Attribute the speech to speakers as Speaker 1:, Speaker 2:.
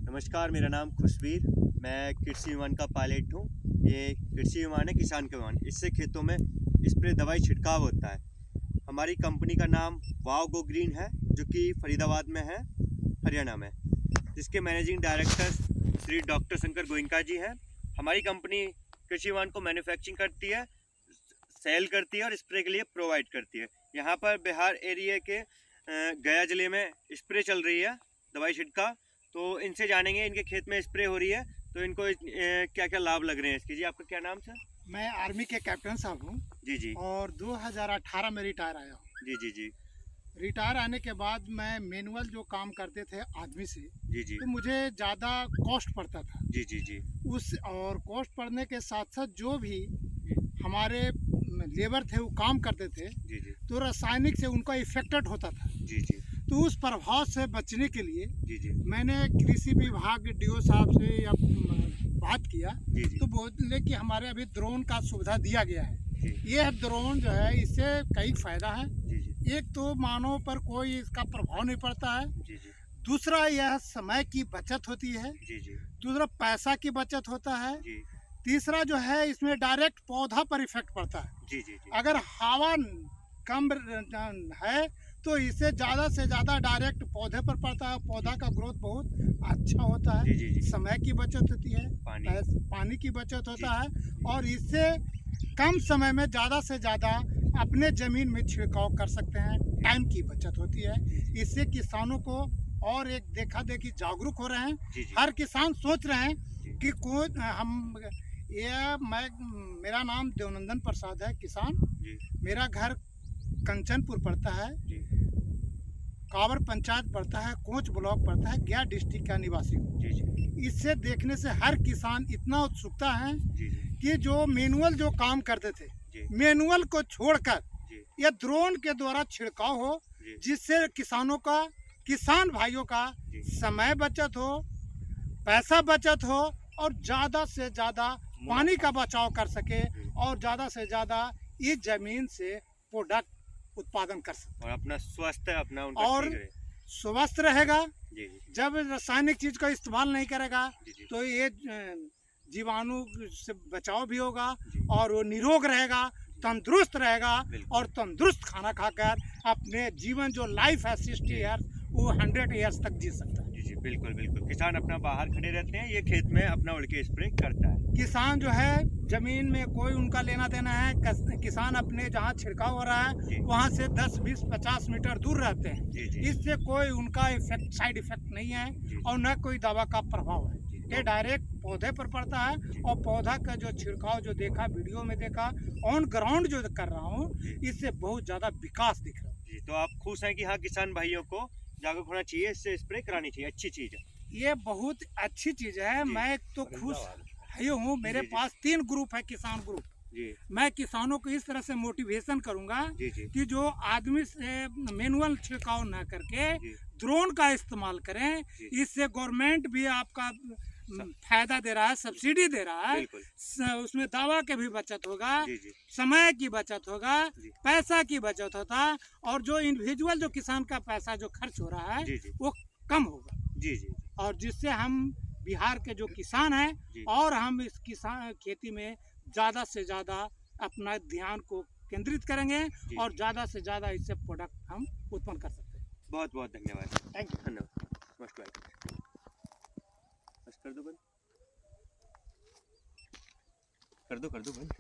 Speaker 1: नमस्कार, मेरा नाम खुशबीर। मैं कृषि विमान का पायलट हूँ। ये कृषि विमान है, किसान का विमान। इससे खेतों में स्प्रे दवाई छिड़काव होता है। हमारी कंपनी का नाम वाव गो ग्रीन है, जो कि फरीदाबाद में है, हरियाणा में, जिसके managing director Shri doctor Shankar Goenka ji हैं। हमारी कंपनी कृषि विमान को मैन्युफैक्चरिंग करती है, सेल करती है और स्प्रे के लिए प्रोवाइड करती है। यहाँ पर बिहार एरिया के गया ज़िले में स्प्रे चल रही है, दवाई छिड़काव। तो इनसे जानेंगे, इनके खेत में स्प्रे हो रही है तो इनको क्या क्या लाभ लग रहे हैं इसके। जी, आपका क्या नाम सर?
Speaker 2: मैं आर्मी के कैप्टन साहब हूँ।
Speaker 1: जी जी।
Speaker 2: और 2018 में रिटायर आया हूँ।
Speaker 1: जी जी जी।
Speaker 2: रिटायर आने के बाद मैं मैनुअल जो काम करते थे आदमी से,
Speaker 1: जी जी।
Speaker 2: तो मुझे ज़्यादा कॉस्ट पड़ता था।
Speaker 1: जी जी जी।
Speaker 2: उस और कॉस्ट पड़ने के साथ साथ जो भी
Speaker 1: जी
Speaker 2: हमारे लेबर थे वो काम करते थे,
Speaker 1: जी। जी
Speaker 2: तो रासायनिक से उनका इफेक्टेड होता था।
Speaker 1: जी। जी
Speaker 2: तो उस प्रभाव से बचने के लिए
Speaker 1: जी। जी
Speaker 2: मैंने कृषि विभाग डीओ साहब से या बात किया,
Speaker 1: जी। जी
Speaker 2: तो बोले कि हमारे अभी ड्रोन का सुविधा दिया गया है।
Speaker 1: जी।
Speaker 2: ये ड्रोन जो है, इससे कई फायदा है।
Speaker 1: जी जी।
Speaker 2: एक तो मानव पर कोई इसका प्रभाव नहीं पड़ता है।
Speaker 1: जी जी।
Speaker 2: दूसरा, यह समय की बचत होती है।
Speaker 1: जी जी।
Speaker 2: दूसरा, पैसा की बचत होता है।
Speaker 1: जी
Speaker 2: तीसरा जो है, इसमें डायरेक्ट पौधा पर इफेक्ट पड़ता है।
Speaker 1: जी। जी जी।
Speaker 2: अगर हवा कम है तो इससे ज़्यादा से ज़्यादा डायरेक्ट पौधे पर पड़ता है। पौधा का ग्रोथ बहुत अच्छा होता
Speaker 1: जी
Speaker 2: है।
Speaker 1: जी। जी
Speaker 2: समय की बचत होती है, पानी की बचत होता है, और इससे कम समय में ज़्यादा से ज़्यादा अपने ज़मीन में छिड़काव कर सकते हैं। टाइम की बचत होती है। इससे किसानों को और एक देखा देखी जागरूक हो रहे हैं।
Speaker 1: जी जी।
Speaker 2: हर किसान सोच रहे हैं
Speaker 1: जी
Speaker 2: कि मैं मेरा नाम देवनंदन प्रसाद है, किसान।
Speaker 1: जी।
Speaker 2: मेरा घर कंचनपुर पड़ता है,
Speaker 1: जी
Speaker 2: कांवर पंचायत पड़ता है, कोंच ब्लॉक पड़ता है, गया डिस्ट्रिक्ट का निवासी हूँ।
Speaker 1: जी। जी
Speaker 2: इससे देखने से हर किसान इतना उत्सुकता है
Speaker 1: जी।
Speaker 2: कि जो मैनुअल जो काम करते थे,
Speaker 1: जी
Speaker 2: मैनुअल को छोड़कर
Speaker 1: जी।
Speaker 2: या ड्रोन के द्वारा छिड़काव हो,
Speaker 1: जी
Speaker 2: जिससे किसान भाइयों का
Speaker 1: जी।
Speaker 2: समय बचत हो, पैसा बचत हो, और ज़्यादा से ज़्यादा पानी का बचाव कर सके, और ज़्यादा से ज़्यादा इस जमीन से प्रोडक्ट उत्पादन कर सके,
Speaker 1: और अपना स्वास्थ्य अपना उनका
Speaker 2: और
Speaker 1: ठीक रहे।
Speaker 2: स्वस्थ रहेगा।
Speaker 1: जी जी।
Speaker 2: जब रासायनिक चीज का इस्तेमाल नहीं करेगा,
Speaker 1: जी जी।
Speaker 2: तो ये जीवाणु से बचाव भी होगा,
Speaker 1: जी
Speaker 2: और वो निरोग रहेगा, तंदुरुस्त रहेगा,
Speaker 1: बिल्कुल।
Speaker 2: और तंदुरुस्त खाना खाकर अपने जीवन जो लाइफ है 60 ईयर्स, वो 100 ईयर्स तक जी सकता है।
Speaker 1: जी जी, बिल्कुल बिल्कुल। किसान अपना बाहर खड़े रहते हैं, ये खेत में अपना उड़ के स्प्रे करता है।
Speaker 2: किसान जो है, जमीन में कोई उनका लेना देना है। किसान अपने जहाँ छिड़काव हो रहा
Speaker 1: जी।
Speaker 2: है वहाँ से 10, 20, 50 मीटर दूर रहते हैं।
Speaker 1: जी जी।
Speaker 2: इससे कोई उनका साइड इफेक्ट नहीं है,
Speaker 1: जी
Speaker 2: और न कोई दवा का प्रभाव है।
Speaker 1: जी।
Speaker 2: ये डायरेक्ट पौधे पर पड़ता है, और पौधा का जो छिड़काव जो देखा, वीडियो में देखा, ऑन ग्राउंड जो कर रहा हूँ,
Speaker 1: जी
Speaker 2: इससे बहुत ज़्यादा विकास दिख रहा है।
Speaker 1: जी। तो आप खुश हैं कि हाँ, किसान भाइयों को जागरूक होना चाहिए, इससे स्प्रे करानी चाहिए, अच्छी चीज़ है।
Speaker 2: ये बहुत अच्छी चीज़ है।
Speaker 1: जी।
Speaker 2: मैं तो खुश ही हूँ। मेरे
Speaker 1: जी, जी।
Speaker 2: पास 3 ग्रुप है, किसान ग्रुप।
Speaker 1: जी
Speaker 2: मैं किसानों को इस तरह से मोटिवेशन करूंगा
Speaker 1: जी। जी
Speaker 2: कि जो आदमी से मैनुअल छिड़काव ना करके
Speaker 1: जी।
Speaker 2: ड्रोन का इस्तेमाल करें।
Speaker 1: जी।
Speaker 2: इससे गवर्नमेंट भी आपका फायदा दे रहा है, सब्सिडी दे रहा है।
Speaker 1: बिल्कुल।
Speaker 2: उसमें दवा के भी बचत होगा,
Speaker 1: जी जी।
Speaker 2: समय की बचत होगा,
Speaker 1: जी
Speaker 2: पैसा की बचत होता, और जो इंडिविजुअल जो किसान का पैसा जो खर्च हो रहा है
Speaker 1: जी जी।
Speaker 2: वो कम होगा।
Speaker 1: जी जी।
Speaker 2: और जिससे हम बिहार के जो किसान हैं,
Speaker 1: जी
Speaker 2: और हम इस किसान खेती में ज़्यादा से ज़्यादा अपना ध्यान को केंद्रित करेंगे,
Speaker 1: जी।
Speaker 2: और ज़्यादा से ज़्यादा इससे प्रोडक्ट हम उत्पन्न कर सकते हैं।
Speaker 1: बहुत बहुत धन्यवाद।
Speaker 2: Thank you.
Speaker 1: धन्यवाद। Most welcome. बस कर दो बंद, कर दो बंद।